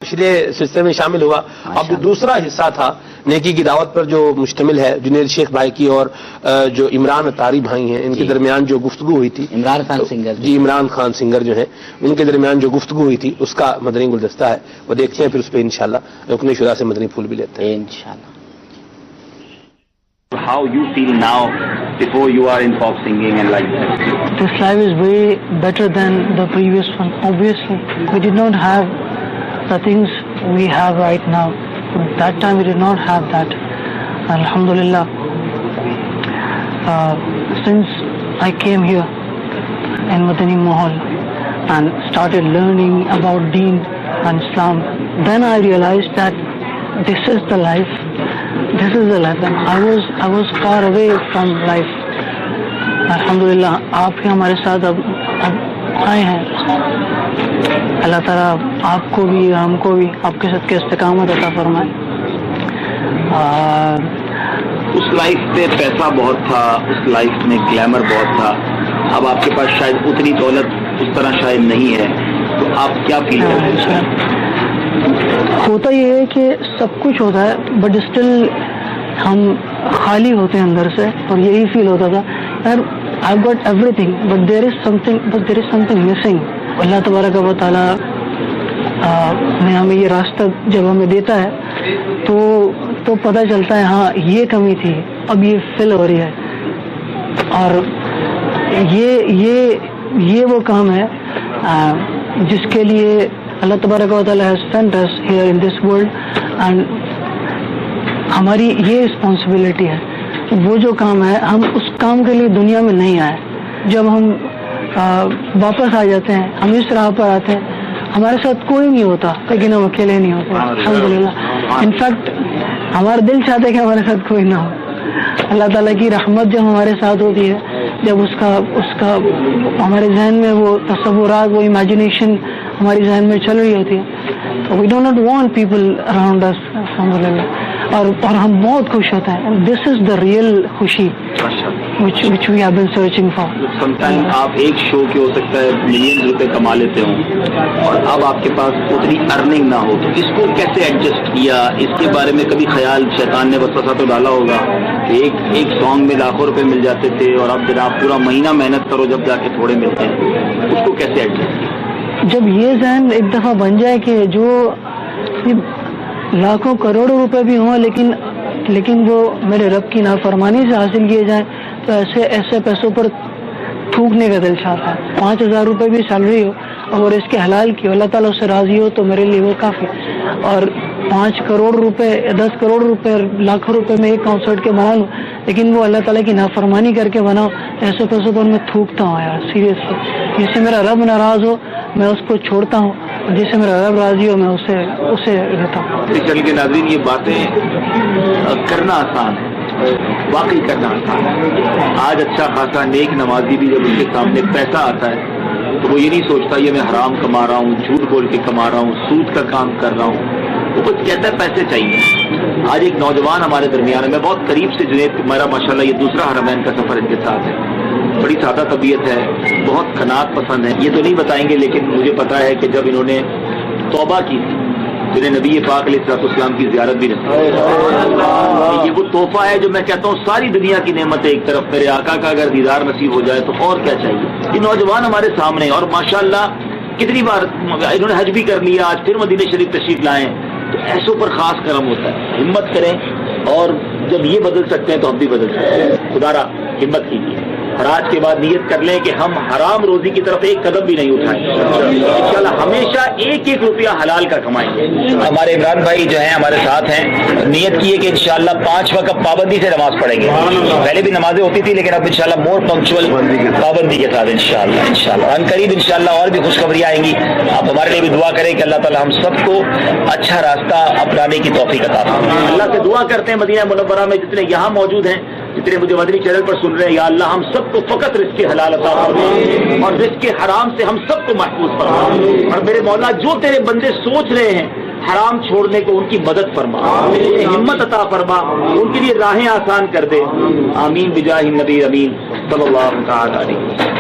پچھلے سلسلے میں شامل ہوا. اب دوسرا حصہ تھا نیکی کی دعوت پر جو مشتمل ہے جنید شیخ بھائی کی اور جو عمران اطاری بھائی ہیں ان کے درمیان جو گفتگو ہوئی تھی. عمران خان سنگر جی عمران خان سنگر جو ہیں ان کے درمیان جو گفتگو ہوئی تھی اس کا مدنی گلدستہ ہے، وہ دیکھتے ہیں، پھر اس پہ انشاءاللہ رکن شورا سے مدنی پھول بھی لیتے ہیں انشاءاللہ. How you feel now before you are in pop singing and like that? This life is way better than the previous one. Obviously, we did not have the things we have right now. At that time, we did not have that. Alhamdulillah. Since I came here in Madani Mahal and started learning about Deen and Islam, then I realized that this is the life. This is the life. I was far away from life. Alhamdulillah, آپ ہی ہمارے ساتھ اب آئے ہیں. اللہ تعالیٰ آپ کو بھی ہم کو بھی آپ کے ساتھ استقامت عطا فرمائے. اس لائف میں پیسہ بہت تھا، اس لائف میں گلیمر بہت تھا. اب آپ کے پاس شاید اتنی دولت اس طرح شاید نہیں ہے، تو آپ کیا فیل کرتے ہیں؟ ہوتا یہ ہے کہ سب کچھ ہوتا ہے بٹ اسٹل ہم خالی ہوتے ہیں اندر سے، اور یہی فیل ہوتا تھا یار I got everything but there is something missing. اللہ تبارک و تعالیٰ نے ہمیں یہ راستہ جب ہمیں دیتا ہے تو پتہ چلتا ہے ہاں یہ کمی تھی، اب یہ فل ہو رہی ہے. اور یہ وہ کام ہے جس کے لیے اللہ تبارک و تعالیٰ has sent us here in this world and ہماری یہ رسپانسبلٹی ہے. وہ جو کام ہے ہم اس کام کے لیے دنیا میں نہیں آئے. جب ہم واپس آ جاتے ہیں، ہم اس راہ پر آتے ہیں، ہمارے ساتھ کوئی نہیں ہوتا لیکن ہم اکیلے نہیں ہوتے الحمدللہ. انفیکٹ ہمارا دل چاہتا ہے کہ ہمارے ساتھ کوئی نہ ہو. اللہ تعالیٰ کی رحمت جب ہمارے ساتھ ہوتی ہے، جب اس کا ہمارے ذہن میں وہ تصورات، وہ امیجنیشن ہماری ذہن میں چل رہی ہوتی ہے، تو we do not want people around us الحمدللہ. اور ہم بہت خوش ہوتے ہیں. دس از دا ریئل خوشی which we have been searching for. Sometimes آپ ایک شو کے ہو سکتا ہے ملین روپے کما لیتے ہوں اور اب آپ کے پاس اتنی ارننگ نہ ہو، تو اس کو کیسے ایڈجسٹ کیا؟ اس کے بارے میں کبھی خیال شیطان نے وسوسہ تو ڈالا ہوگا کہ ایک سانگ میں لاکھوں روپے مل جاتے تھے اور اب جناب پورا مہینہ محنت کرو جب جا کے تھوڑے ملتے ہیں، اس کو کیسے ایڈجسٹ کیا؟ جب یہ ذہن ایک دفعہ بن جائے کہ جو لاکھوں کروڑوں روپے بھی ہوں لیکن وہ میرے رب کی نافرمانی سے حاصل کیے جائیں، تو ایسے پیسوں پر تھوکنے کا دل چاہتا ہے. 5,000 روپے بھی سیلری ہو اور اس کے حلال کی اللہ تعالیٰ اس سے راضی ہو تو میرے لیے وہ کافی. اور 5 کروڑ روپے 10 کروڑ روپے لاکھوں روپے میں ایک کنسرٹ کے بنا لوں، لیکن وہ اللہ تعالیٰ کی نافرمانی کر کے بناؤ، ایسے پیسوں پر میں تھوکتا ہوں یار سیریسلی. جس سے میرا رب ناراض ہو میں اس کو چھوڑتا ہوں، اور جس سے میرا رب راضی ہو میں اسے رہتا ہوں. چل کے ناظرین، یہ باتیں کرنا آسان ہے، واقعی کرنا آسان ہے. آج اچھا خاصا نیک نمازی بھی جب اس کے سامنے پیسہ آتا ہے تو وہ یہ نہیں سوچتا یہ میں حرام کما رہا ہوں، جھوٹ بول کے کما رہا ہوں، سود کا کام کر رہا ہوں. وہ کچھ کہتا ہے پیسے چاہیے. آج ایک نوجوان ہمارے درمیان ہے، میں بہت قریب سے جنید، میرا ماشاءاللہ یہ دوسرا حرمین کا سفر ان کے ساتھ ہے. بڑی سادہ طبیعت ہے، بہت قناعت پسند ہے. یہ تو نہیں بتائیں گے لیکن مجھے پتا ہے کہ جب انہوں نے توبہ کی تھی، جنہیں نبی پاک علیہ السلام کی زیارت بھی رکھی، یہ وہ تحفہ ہے جو میں کہتا ہوں ساری دنیا کی نعمت ہے. ایک طرف میرے آقا کا اگر دیدار نصیب ہو جائے تو اور کیا چاہیے. یہ نوجوان ہمارے سامنے، اور ماشاءاللہ کتنی بار انہوں نے حج بھی کر لیا، آج پھر مدینہ شریف تشریف لائیں، تو ایسوں پر خاص کرم ہوتا ہے. ہمت کریں، اور جب یہ بدل سکتے ہیں تو ہم بھی بدل سکتے ہیں. خدا را ہمت کیجیے، اور آج کے بعد نیت کر لیں کہ ہم حرام روزی کی طرف ایک قدم بھی نہیں اٹھائیں. انشاءاللہ ہمیشہ ایک روپیہ حلال کا کمائیں گے. ہمارے عمران بھائی جو ہیں ہمارے ساتھ ہیں، نیت کی ہے کہ انشاءاللہ 5 وقت پابندی سے نماز پڑھیں گے. پہلے بھی نمازیں ہوتی تھی لیکن اب انشاءاللہ مور پنکچوئل، پابندی کے ساتھ انشاءاللہ ان قریب انشاءاللہ اور بھی خوشخبریاں آئیں گی. آپ ہمارے لیے بھی دعا کریں کہ اللہ تعالی ہم سب کو اچھا راستہ اپنانے کی توفیق عطا فرمائے. اللہ سے دعا کرتے ہیں مدینہ منورہ میں جتنے یہاں موجود ہیں، جتنے مجھے مدنی چینل پر سن رہے ہیں، یا اللہ ہم سب کو فقط رزق حلال عطا فرما، اور رزق حرام سے ہم سب کو محفوظ فرما. اور میرے مولا جو تیرے بندے سوچ رہے ہیں حرام چھوڑنے کو، ان کی مدد فرما، ہمت عطا فرما، ان کے لیے راہیں آسان کر دے. آمین بجاہ النبی امین صلی اللہ تعالی علیہ وسلم.